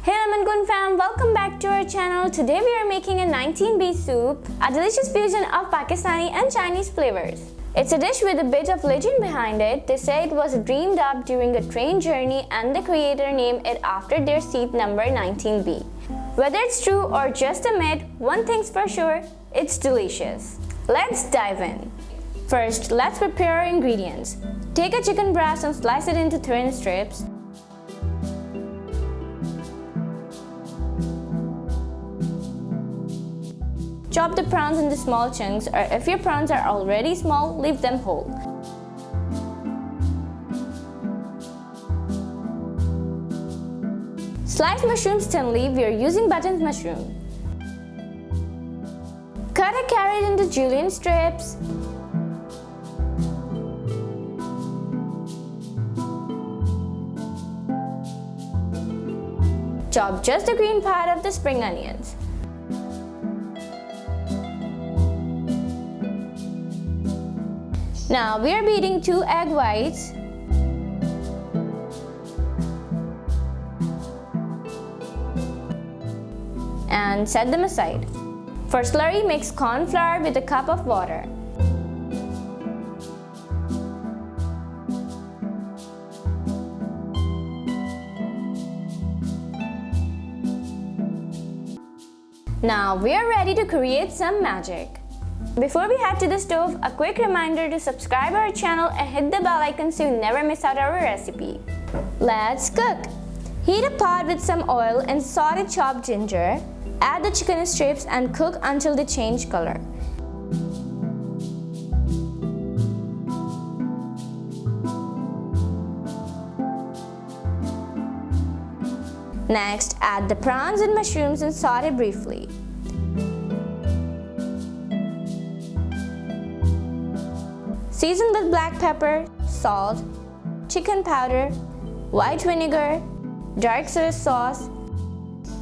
Hey Ramangun fam, welcome back to our channel. Today we are making a 19B soup, a delicious fusion of Pakistani and Chinese flavors. It's a dish with a bit of legend behind it. They say it was dreamed up during a train journey and the creator named it after their seat number 19B. Whether it's true or just a myth, one thing's for sure, it's delicious. Let's dive in. First, let's prepare our ingredients. Take a chicken breast and slice it into thin strips. Chop the prawns into small chunks, or if your prawns are already small, leave them whole. Slice mushrooms thinly. We are using button mushroom. Cut a carrot into julienne strips. Chop just the green part of the spring onions. Now we are beating 2 egg whites and set them aside. For slurry, mix corn flour with a cup of water. Now we are ready to create some magic. Before we head to the stove, a quick reminder to subscribe our channel and hit the bell icon so you never miss out our recipe. Let's cook! Heat a pot with some oil and saute chopped ginger. Add the chicken strips and cook until they change color. Next, add the prawns and mushrooms and saute briefly. Season with black pepper, salt, chicken powder, white vinegar, dark soy sauce,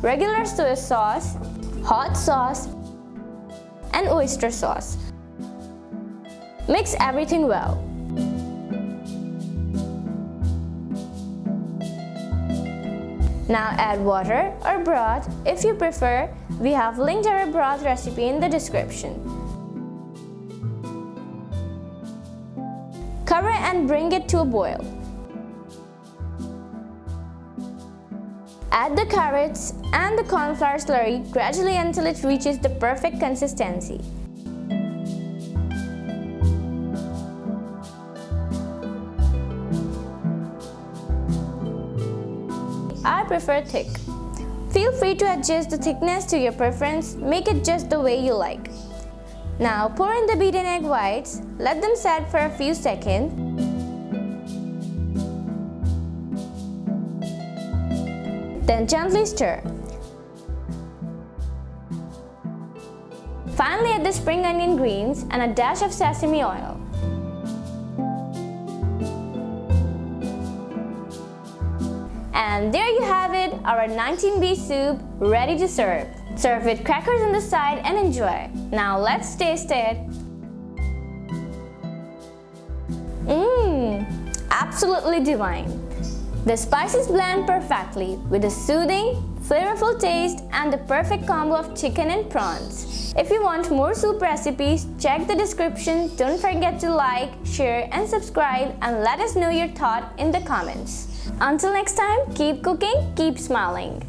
regular soy sauce, hot sauce, and oyster sauce. Mix everything well. Now add water or broth if you prefer. We have linked our broth recipe in the description. Cover and bring it to a boil. Add the carrots and the corn flour slurry gradually until it reaches the perfect consistency. I prefer thick. Feel free to adjust the thickness to your preference. Make it just the way you like. Now pour in the beaten egg whites, let them set for a few seconds. Then gently stir. Finally add the spring onion greens and a dash of sesame oil. And there you have it, our 19B soup ready to serve. Serve with crackers on the side and enjoy. Now let's taste it. Absolutely divine. The spices blend perfectly with a soothing, flavorful taste and the perfect combo of chicken and prawns. If you want more soup recipes, check the description. Don't forget to like, share and subscribe and let us know your thought in the comments. Until next time, keep cooking, keep smiling.